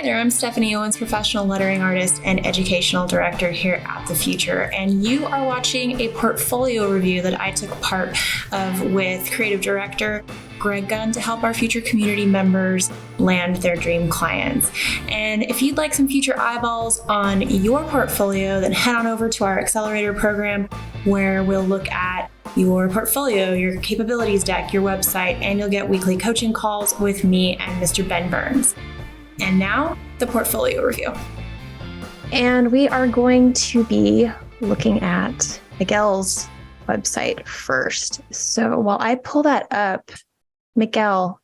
Hi there, I'm Stephanie Owens, professional lettering artist and educational director here at The Futur, and you are watching a portfolio review that I took part of with creative director Greg Gunn to help our Futur community members land their dream clients. And if you'd like some future eyeballs on your portfolio, then head on over to our Accelerator program where we'll look at your portfolio, your capabilities deck, your website, and you'll get weekly coaching calls with me and Mr. Ben Burns. And now, the portfolio review. And we are going to be looking at Miguel's website first. So while I pull that up, Miguel,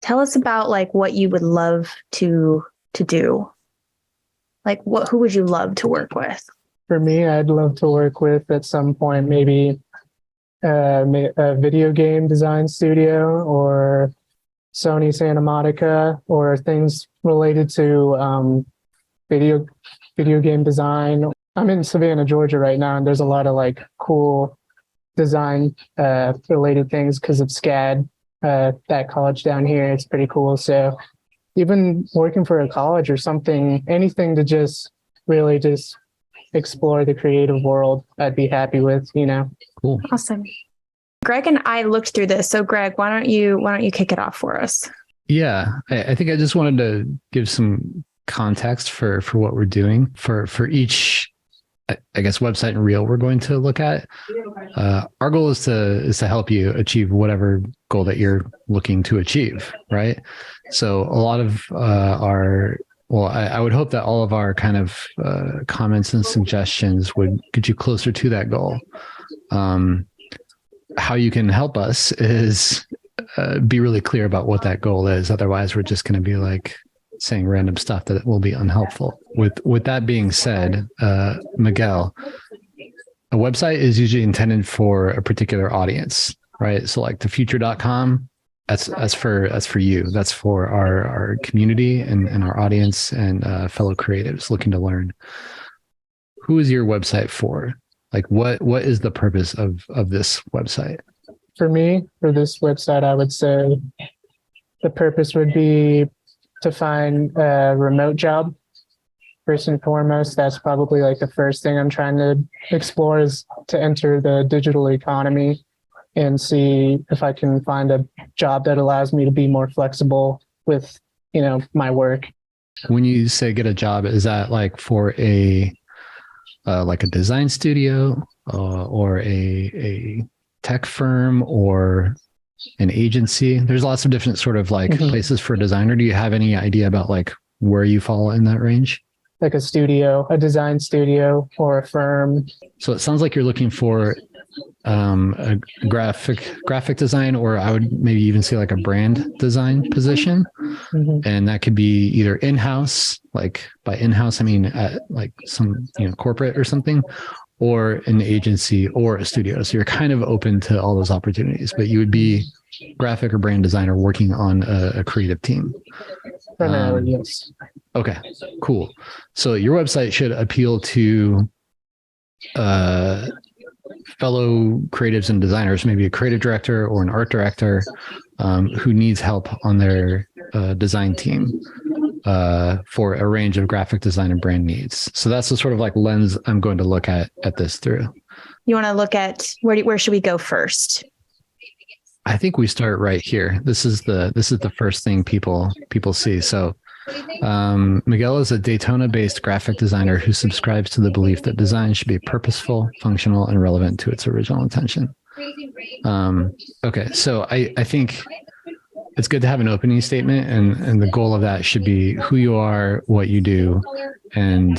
tell us about what you would love to do. Who would you love to work with? For me, I'd love to work with at some point maybe a video game design studio or Sony Santa Monica or things related to video game design. I'm in Savannah, Georgia right now, and there's a lot of cool design related things because of SCAD, that college down here. It's pretty cool. So even working for a college or something, anything to just really just explore the creative world, I'd be happy with, Cool. Awesome. Greg and I looked through this. So Greg, why don't you kick it off for us? Yeah, I think I just wanted to give some context for what we're doing for each, I guess, website and reel we're going to look at. Our goal is to help you achieve whatever goal that you're looking to achieve, right? So a lot of I would hope that all of our kind of comments and suggestions would get you closer to that goal. How you can help us is be really clear about what that goal is. Otherwise, we're just going to be saying random stuff that will be unhelpful. With that being said, Miguel, a website is usually intended for a particular audience, right? So thefutur.com, that's for you. That's for our community and our audience and fellow creatives looking to learn. Who is your website for? What is the purpose of this website? For me, for this website, I would say the purpose would be to find a remote job. First and foremost, that's probably the first thing I'm trying to explore is to enter the digital economy and see if I can find a job that allows me to be more flexible with, my work. When you say get a job, is that for a design studio or a tech firm or an agency? There's lots of different sort of places for a designer. Do you have any idea about where you fall in that range? A studio, a design studio or a firm. So it sounds like you're looking for a graphic design, or I would maybe even say a brand design position. Mm-hmm. And that could be either in-house, by in-house, I mean at some, corporate or something, or an agency or a studio. So you're kind of open to all those opportunities, but you would be graphic or brand designer working on a creative team. Yes. Okay, cool. So your website should appeal to fellow creatives and designers, maybe a creative director or an art director who needs help on their design team for a range of graphic design and brand needs. So that's the sort of lens I'm going to look at this through. You want to look at where should we go first? I think we start right here. This is the first thing people see. So Miguel is a Daytona-based graphic designer who subscribes to the belief that design should be purposeful, functional, and relevant to its original intention. Okay, so I think it's good to have an opening statement, and the goal of that should be who you are, what you do, and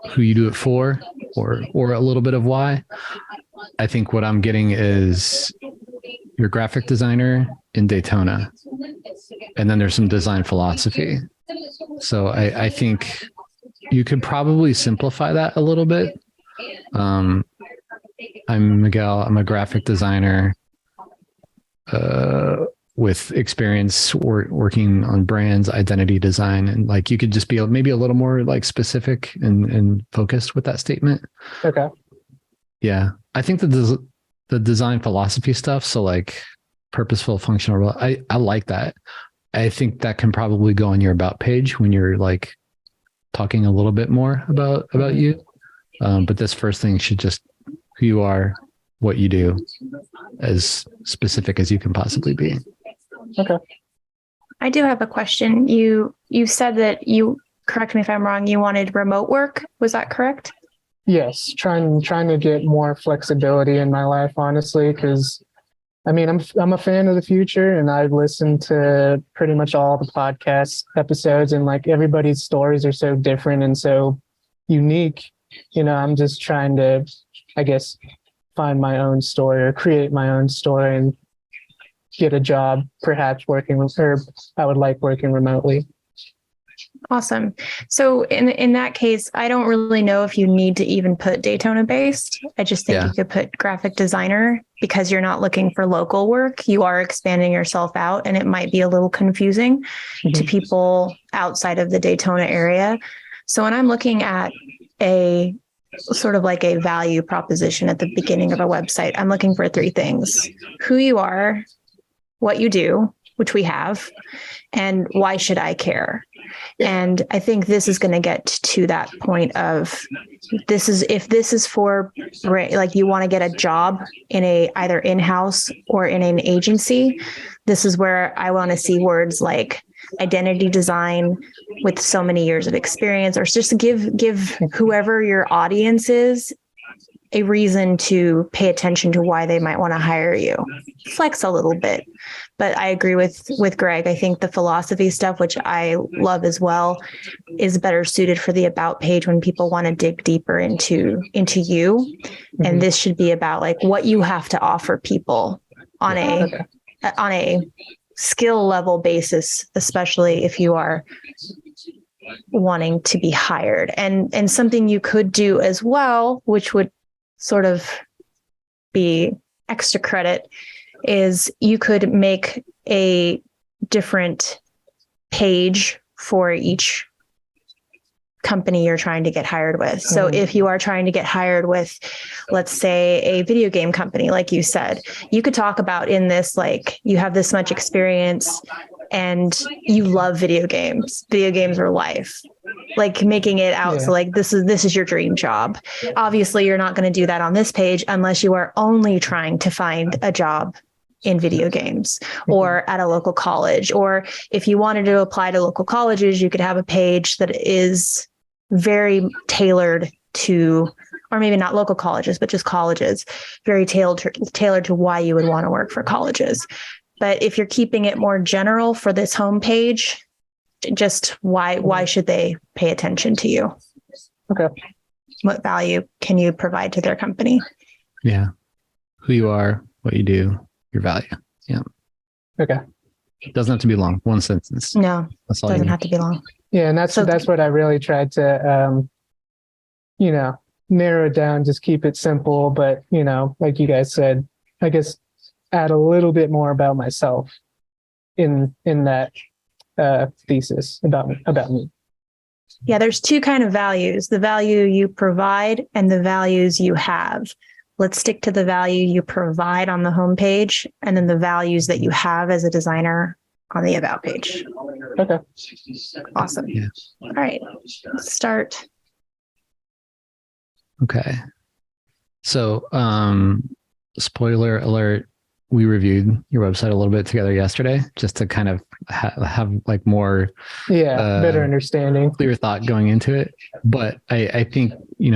who you do it for, or a little bit of why. I think what I'm getting is you're a graphic designer in Daytona, and then there's some design philosophy. So I think you could probably simplify that a little bit. I'm Miguel. I'm a graphic designer with experience working on brands, identity design, and you could just be maybe a little more specific and focused with that statement. Okay. Yeah, I think the design philosophy stuff. So purposeful, functional. I like that. I think that can probably go on your about page when you're like talking a little bit more about you. But this first thing should just who you are, what you do, as specific as you can possibly be. Okay. I do have a question. You said that correct me if I'm wrong, you wanted remote work. Was that correct? Yes, trying to get more flexibility in my life, honestly, because I mean, I'm a fan of the future, and I've listened to pretty much all the podcast episodes, and like everybody's stories are so different and so unique. I'm just trying to, I guess, find my own story or create my own story and get a job, perhaps I would like working remotely. Awesome. So in that case, I don't really know if you need to even put Daytona based. I just think you could put graphic designer, because you're not looking for local work. You are expanding yourself out, and it might be a little confusing to people outside of the Daytona area. So when I'm looking at a sort of like a value proposition at the beginning of a website, I'm looking for 3 things: who you are, what you do, which we have, and why should I care? And I think this is going to get to that point of if this is for, like, you want to get a job in either in-house or in an agency, this is where I want to see words like identity design with so many years of experience, or just give whoever your audience is a reason to pay attention to why they might want to hire you. Flex a little bit. But I agree with Greg. I think the philosophy stuff, which I love as well, is better suited for the about page when people want to dig deeper into you. Mm-hmm. And this should be about like what you have to offer people on a skill level basis, especially if you are wanting to be hired. And something you could do as well, which would sort of be extra credit, is you could make a different page for each company you're trying to get hired with. So if you are trying to get hired with, let's say, a video game company, like you said, you could talk about in this, like, you have this much experience and you love video games. Video games are life. Like, making it out. So like, this is your dream job. Obviously, you're not going to do that on this page unless you are only trying to find a job in video games or at a local college. Or if you wanted to apply to local colleges, you could have a page that is very tailored to, or maybe not local colleges, but just colleges, very tailored to why you would want to work for colleges. But if you're keeping it more general for this homepage, just why should they pay attention to you? Okay. What value can you provide to their company? Yeah. Who you are, what you do, your value. Yeah. Okay. It doesn't have to be long. One sentence. No, that's all. Doesn't have to be long. Yeah. And that's what I really tried to, narrow it down, just keep it simple. But, like you guys said, I guess add a little bit more about myself in that thesis about me. Yeah, there's 2 kind of values: the value you provide and the values you have. Let's stick to the value you provide on the homepage, and then the values that you have as a designer on the about page. Okay. Awesome. Yeah. All right, let's start. Okay. So, spoiler alert, we reviewed your website a little bit together yesterday, just to kind of have like more better understanding, clear thought going into it. But I think,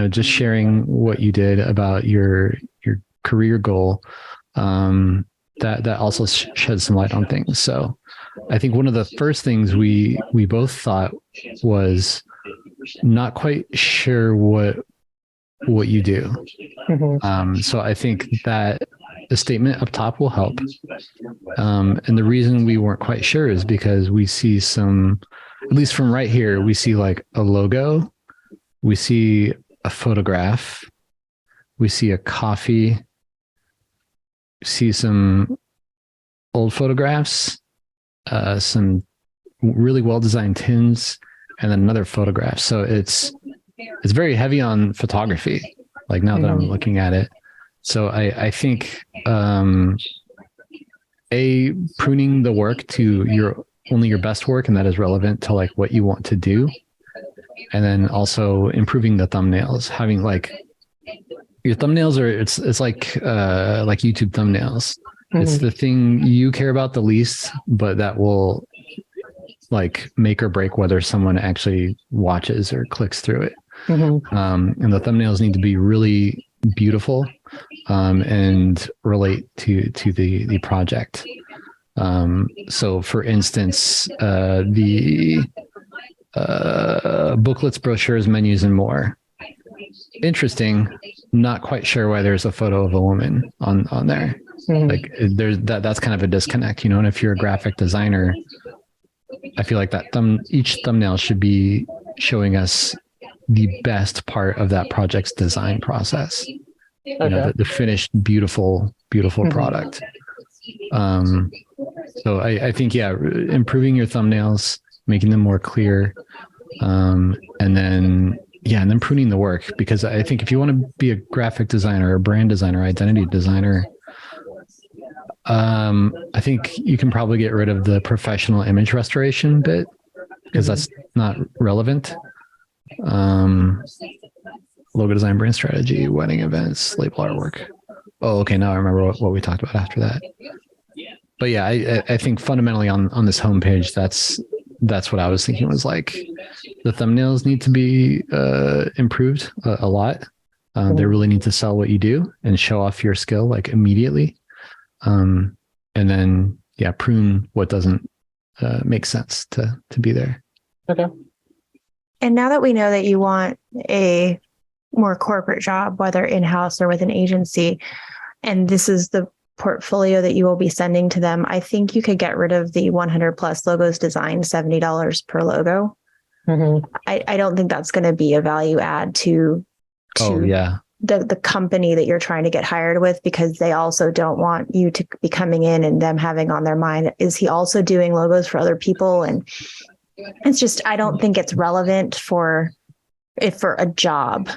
just sharing what you did about your career goal, that also sheds some light on things. So I think one of the first things we both thought was not quite sure what you do. Mm-hmm. So I think that the statement up top will help. And the reason we weren't quite sure is because we see some, at least from right here, we see like a logo, we see a photograph, we see a coffee, we see some old photographs, some really well-designed tins, and then another photograph. So it's very heavy on photography, like now that I'm looking at it. So I think, pruning the work to only your best work and that is relevant to like what you want to do. And then also improving the thumbnails, having like your thumbnails are, it's like YouTube thumbnails. It's the thing you care about the least, but that will like make or break whether someone actually watches or clicks through it. And the thumbnails need to be really beautiful and relate to the project. So for instance, the booklets, brochures, menus, and more. Interesting. Not quite sure why there's a photo of a woman on there. Like there's that's kind of a disconnect, you know. And if you're a graphic designer, I feel like each thumbnail should be showing us the best part of that project's design process. You know, the finished, beautiful product. So I think, improving your thumbnails, making them more clear, and then pruning the work, because I think if you want to be a graphic designer, a brand designer, identity designer, I think you can probably get rid of the professional image restoration bit, because that's not relevant. Logo design, brand strategy, wedding events, label artwork. Oh, okay. Now I remember what we talked about after that. But yeah, I think fundamentally on this homepage, that's what I was thinking, was like the thumbnails need to be improved a lot. They really need to sell what you do and show off your skill like immediately. And then prune what doesn't make sense to be there. Okay. And now that we know that you want a more corporate job, whether in-house or with an agency, and this is the portfolio that you will be sending to them, I think you could get rid of the 100 plus logos designed, $70 per logo. I don't think that's going to be a value add to the company that you're trying to get hired with, because they also don't want you to be coming in and them having on their mind, is he also doing logos for other people? And it's just, I don't think it's relevant for a job.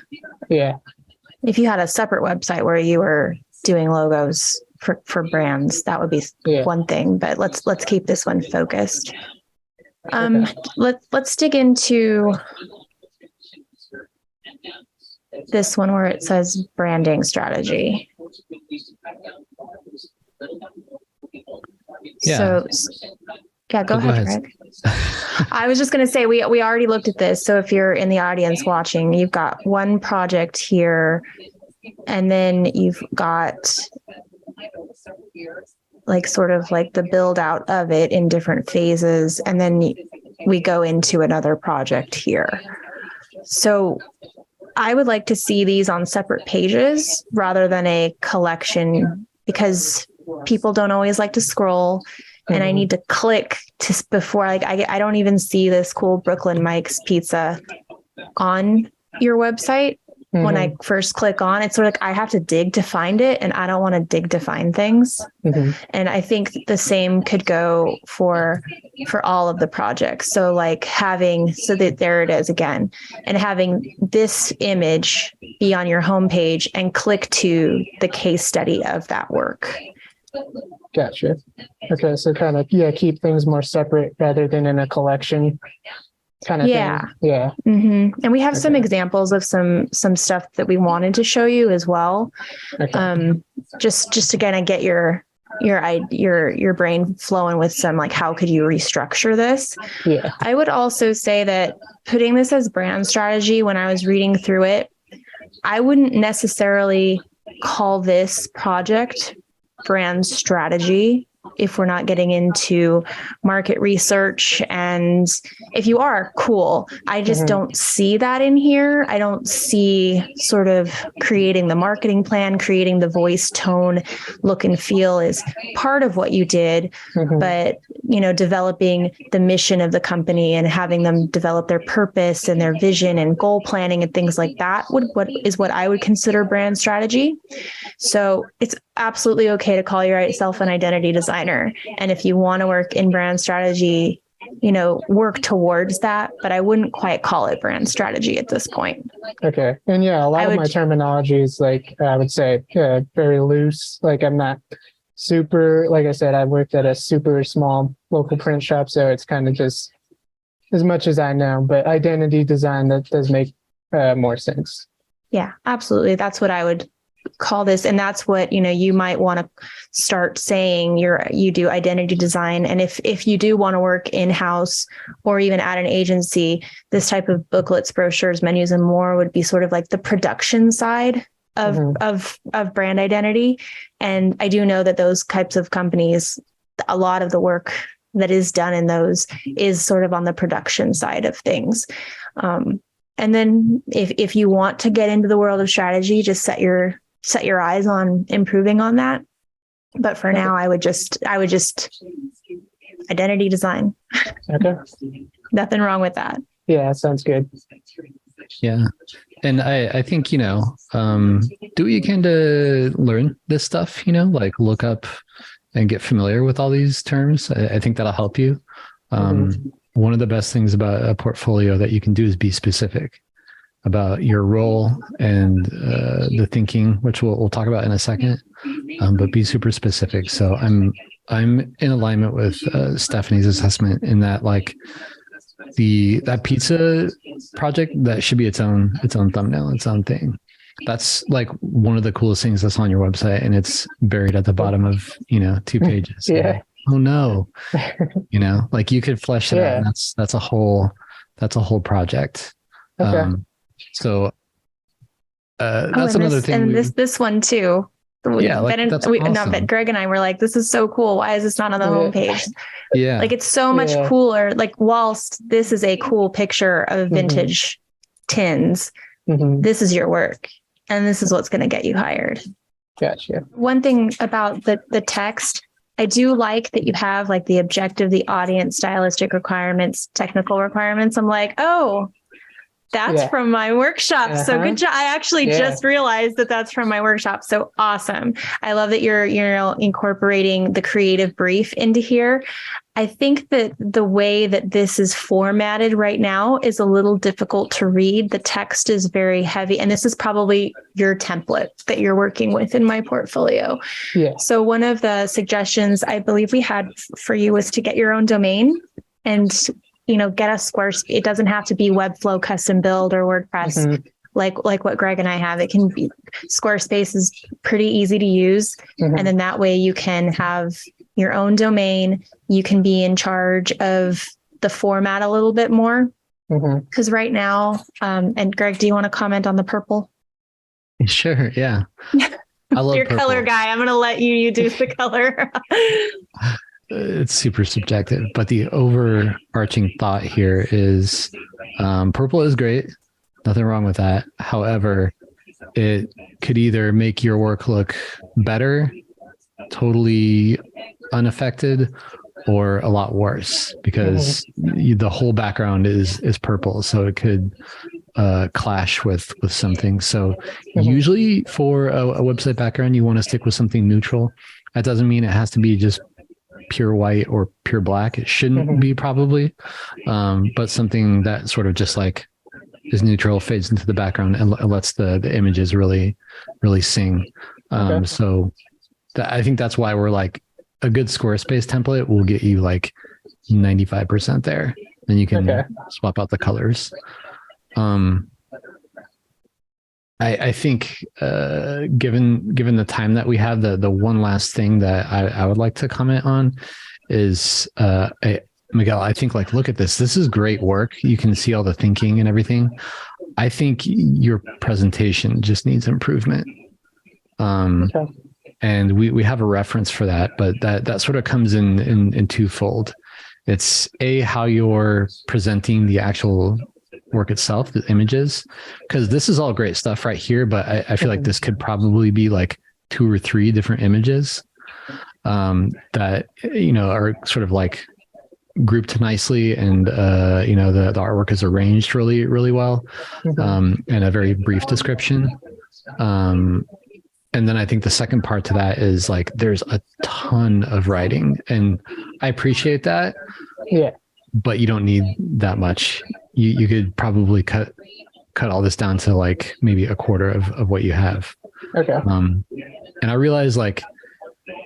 Yeah. If you had a separate website where you were doing logos for brands, that would be one thing, but let's keep this one focused. Let's dig into this one where it says branding strategy. Yeah. Go ahead, Greg. I was just going to say, we already looked at this. So if you're in the audience watching, you've got one project here, and then you've got like sort of like the build out of it in different phases. And then we go into another project here. So I would like to see these on separate pages rather than a collection, because people don't always like to scroll. And I need to click before I don't even see this cool Brooklyn Mike's pizza on your website. When I first click on, it's sort of like I have to dig to find it, and I don't want to dig to find things. And I think the same could go for all of the projects. So like there it is again, and having this image be on your homepage and click to the case study of that work. Gotcha. Okay, so kind of keep things more separate rather than in a collection kind of thing. Yeah. And we have some examples of some stuff that we wanted to show you as well. Just to kind of get your brain flowing with some, like, how could you restructure this? Yeah. I would also say that putting this as brand strategy, when I was reading through it, I wouldn't necessarily call this project brand strategy if we're not getting into market research. And if you are, cool. I just don't see that in here. I don't see sort of creating the marketing plan, creating the voice, tone, look and feel is part of what you did. But, developing the mission of the company and having them develop their purpose and their vision and goal planning and things like that is what I would consider brand strategy. So it's absolutely okay to call yourself an identity designer. And if you want to work in brand strategy, work towards that, but I wouldn't quite call it brand strategy at this point. Okay. And a lot of my terminology is like, I would say very loose. Like I'm not super, like I said, I worked at a super small local print shop, so it's kind of just as much as I know, but identity design, that does make more sense. Yeah, absolutely. That's what I would call this. And that's what, you might want to start saying you do identity design. And if you do want to work in-house or even at an agency, this type of booklets, brochures, menus, and more would be sort of like the production side of brand identity. And I do know that those types of companies, a lot of the work that is done in those is sort of on the production side of things. And then if you want to get into the world of strategy, just set your eyes on improving on that. But for now, I would just identity design. Okay. Nothing wrong with that. Yeah, sounds good. Yeah. And I think, do what you can to learn this stuff, like look up and get familiar with all these terms. I think that'll help you. One of the best things about a portfolio that you can do is be specific about your role and the thinking, which we'll talk about in a second, but be super specific. So I'm in alignment with Stephanie's assessment in that, like, that pizza project, that should be its own thumbnail, its own thing. That's like one of the coolest things that's on your website, and it's buried at the bottom of 2 pages. Yeah. Like, oh no, like you could flesh it out. And that's a whole project. Okay. So that's another thing. And this one too. Yeah, that's awesome. No, but Greg and I were like, this is so cool. Why is this not on the homepage? Yeah. Like, it's so much cooler. Like, whilst this is a cool picture of vintage tins, this is your work. And this is what's going to get you hired. Gotcha. One thing about the text, I do like that you have like the objective, the audience, stylistic requirements, technical requirements. I'm like, oh, that's from my workshop. So good job. I actually just realized that that's from my workshop. So awesome. I love that you're incorporating the creative brief into here. I think that the way that this is formatted right now is a little difficult to read. The text is very heavy, and this is probably your template that you're working with in my portfolio. Yeah. So one of the suggestions I believe we had for you was to get your own domain and get a Squarespace. It doesn't have to be Webflow custom build or WordPress like what Greg and I have. It can be, Squarespace is pretty easy to use. And then that way you can have your own domain. You can be in charge of the format a little bit more. Because right now, and Greg, do you want to comment on the purple? Sure. Yeah. I love your purple. Color guy. I'm going to let you do the color. It's super subjective, but the overarching thought here is purple is great. Nothing wrong with that. However, it could either make your work look better, totally unaffected, or a lot worse, because the whole background is purple. So it could clash with something. So usually for a website background, you want to stick with something neutral. That doesn't mean it has to be just pure white or pure black. It shouldn't be, probably, but something that sort of just like is neutral, fades into the background, and lets the images really sing. So I think that's why we're like, a good Squarespace template will get you like 95% there. Then you can swap out the colors. I think given the time that we have, the one last thing that I would like to comment on is Miguel, I think, like, look at this. This is great work. You can see all the thinking and everything. I think your presentation just needs improvement. And we have a reference for that, but that sort of comes in twofold. It's how you're presenting the actual work itself, the images, because this is all great stuff right here, but I feel like this could probably be like 2 or 3 different images that are sort of like grouped nicely, and the artwork is arranged really, really well, and a very brief description. And then I think the second part to that is like, there's a ton of writing, and I appreciate that. Yeah. But you don't need that much. You could probably cut all this down to like maybe a quarter of what you have. Okay. And I realize, like,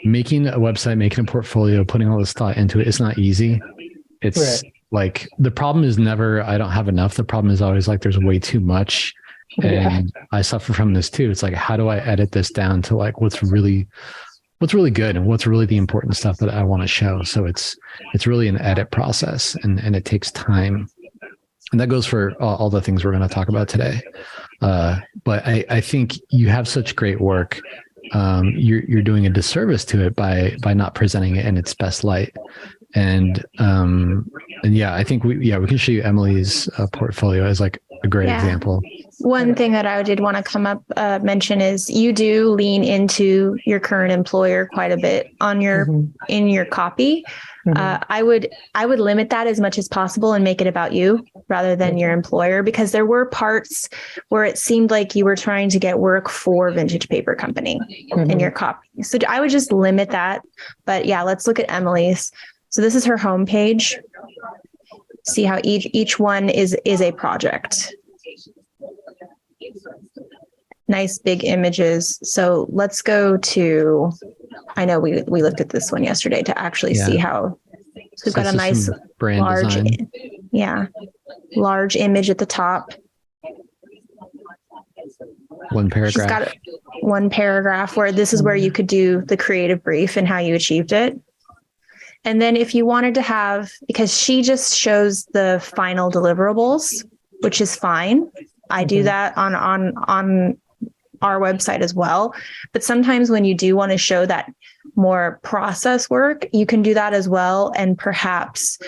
making a website, making a portfolio, putting all this thought into it, it's not easy. It's like the problem is never, I don't have enough. The problem is always like, there's way too much. And I suffer from this too. It's like, how do I edit this down to like, what's really good and what's really the important stuff that I want to show. So it's really an edit process and it takes time. And that goes for all the things we're going to talk about today. But I think you have such great work. You're doing a disservice to it by not presenting it in its best light. And yeah, I think we can show you Emily's portfolio as like a great example. One thing that I did want to mention is you do lean into your current employer quite a bit on your in your copy. I would limit that as much as possible and make it about you rather than your employer, because there were parts where it seemed like you were trying to get work for Vintage Paper Company in your copy. So I would just limit that. But yeah, let's look at Emily's. So this is her homepage. See how each one is a project. Nice big images. So let's go to, I know we looked at this one yesterday to actually see how, so we've got a nice brand large, design. Large image at the top. One paragraph. She's got one paragraph where this is where you could do the creative brief and how you achieved it. And then if you wanted to have, because she just shows the final deliverables, which is fine. I do that on our website as well. But sometimes when you do want to show that more process work, you can do that as well. And perhaps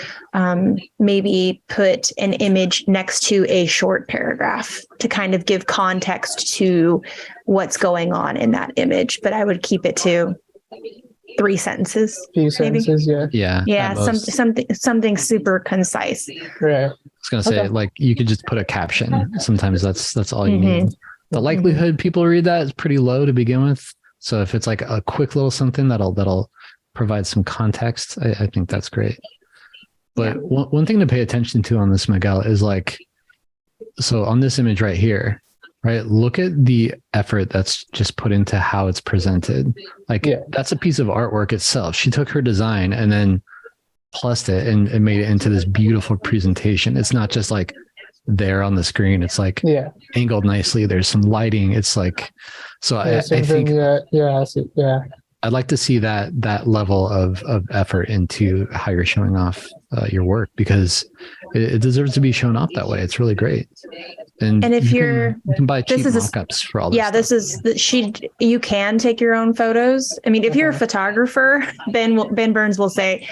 maybe put an image next to a short paragraph to kind of give context to what's going on in that image. But I would keep it to 3 sentences. Few sentences, yeah. Something super concise. Right. I was gonna say, like, you could just put a caption. Sometimes that's all you need. The likelihood people read that is pretty low to begin with. So if it's like a quick little something that'll provide some context, I think that's great. But one thing to pay attention to on this, Miguel, is like, so on this image right here, right? Look at the effort that's just put into how it's presented. Like that's a piece of artwork itself. She took her design and then plussed it and made it into this beautiful presentation. It's not just like there on the screen. It's like angled nicely. There's some lighting. It's like, so I think, I'd like to see that level of effort into how you're showing off your work, because it deserves to be shown off that way. It's really great. And if you can buy cheap mock-ups for all this. You can take your own photos. I mean, if you're a photographer, Ben Burns will say,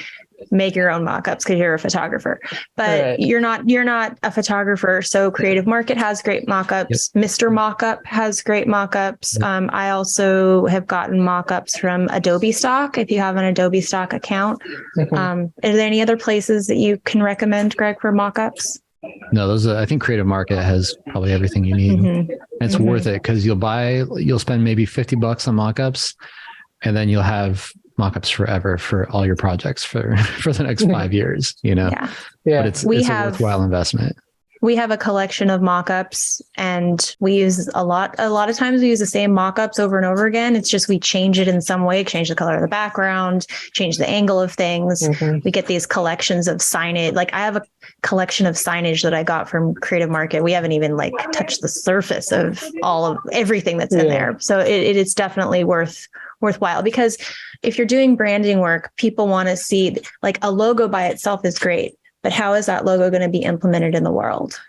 make your own mock-ups because you're a photographer, but you're not a photographer. So Creative Market has great mock-ups. Mr. Mockup has great mock-ups. I also have gotten mock-ups from Adobe Stock. If you have an Adobe Stock account, are there any other places that you can recommend, Greg, for mock-ups? No, I think Creative Market has probably everything you need. And it's worth it because you'll spend maybe $50 on mock-ups, and then you'll have mock-ups forever for all your projects for the next 5 years, but it's a worthwhile investment. We have a collection of mock-ups, and we use a lot of times we use the same mock-ups over and over again. It's just we change it in some way, change the color of the background, change the angle of things. We get these collections of signage. Like I have a collection of signage that I got from Creative Market. We haven't even like touched the surface of everything that's in there. So it is definitely worthwhile, because if you're doing branding work, people want to see, like, a logo by itself is great, but how is that logo going to be implemented in the world?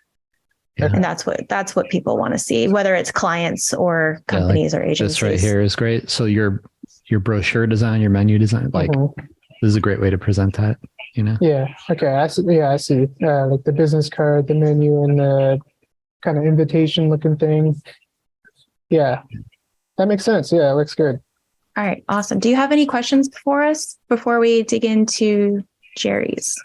And that's what people want to see, whether it's clients or companies or agencies. This right here is great. So your brochure design, your menu design, like this is a great way to present that, Yeah. Okay. I see. Like the business card, the menu, and the kind of invitation looking thing. Yeah. That makes sense. Yeah. It looks good. All right. Awesome. Do you have any questions before we dig into Jerry's?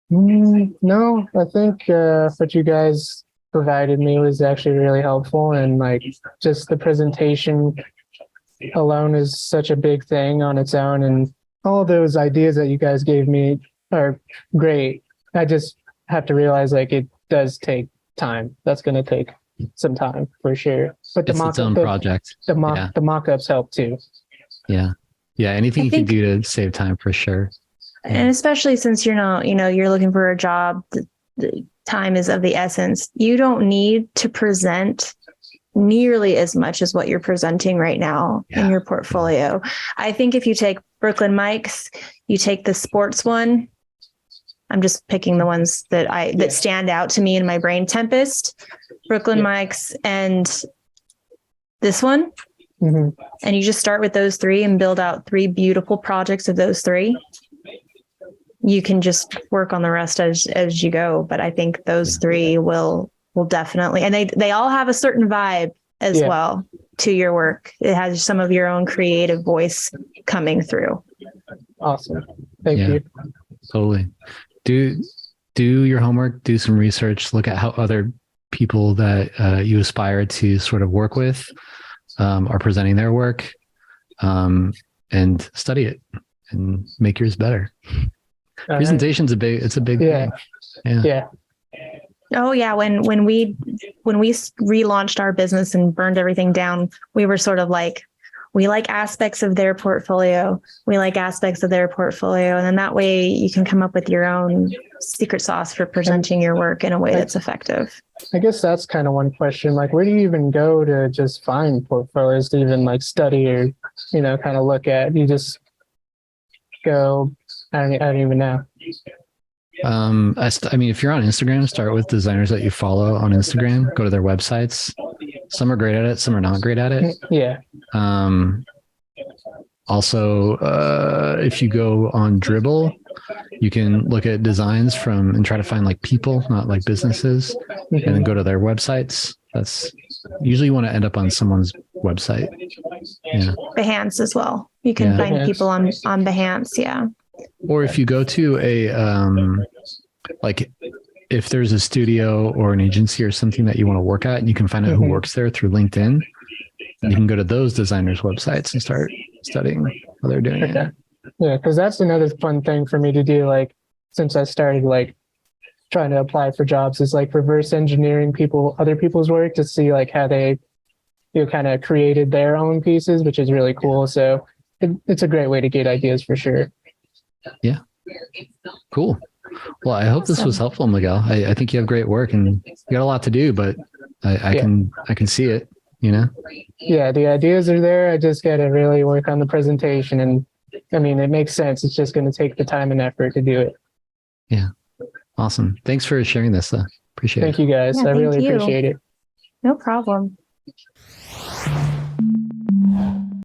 No, I think what you guys provided me was actually really helpful, and like just the presentation alone is such a big thing on its own, and all of those ideas that you guys gave me are great. I just have to realize like it does take time. That's going to take some time for sure. But it's its own project. The mock-ups help too. Yeah. Yeah. Anything you can do to save time for sure. And especially since you're not, you're looking for a job, the time is of the essence. You don't need to present nearly as much as what you're presenting right now in your portfolio. I think if you take Brooklyn Mike's, you take the sports one. I'm just picking the ones that stand out to me in my brain. Tempest, Brooklyn Mike's, and this one. Mm-hmm. And you just start with those three and build out 3 beautiful projects of those 3. You can just work on the rest as you go. But I think those 3 will definitely, and they all have a certain vibe as well to your work. It has some of your own creative voice coming through. Awesome. Thank you. Totally. Do your homework, do some research, look at how other people that you aspire to sort of work with are presenting their work, and study it and make yours better. Presentation's a big thing. Yeah. Oh yeah. When we relaunched our business and burned everything down, we were sort of like, we like aspects of their portfolio. We like aspects of their portfolio. And then that way you can come up with your own secret sauce for presenting your work in a way that's effective. I guess that's kind of one question. Like, where do you even go to just find portfolios to even like study or, kind of look at? You just go, I don't even know. I mean, if you're on Instagram, start with designers that you follow on Instagram, go to their websites. Some are great at it. Some are not great at it. Yeah. Also, if you go on Dribble, you can look at designs and try to find like people, not like businesses, and then go to their websites. That's usually you want to end up on someone's website. Yeah. Behance as well. You can find people on Behance. Yeah. Or if you go to like if there's a studio or an agency or something that you want to work at, and you can find out who works there through LinkedIn, and you can go to those designers' websites and start studying how they're doing it. Yeah, because that's another fun thing for me to do. Like, since I started like trying to apply for jobs, is like reverse engineering other people's work to see like how they kind of created their own pieces, which is really cool. So it's a great way to get ideas for sure. Yeah. Cool. Well, I hope this was helpful, Miguel. I think you have great work and you got a lot to do, but I can see it, Yeah, the ideas are there. I just got to really work on the presentation. And I mean, it makes sense. It's just going to take the time and effort to do it. Yeah. Awesome. Thanks for sharing this. Appreciate it. Thank you guys. I really appreciate it. No problem.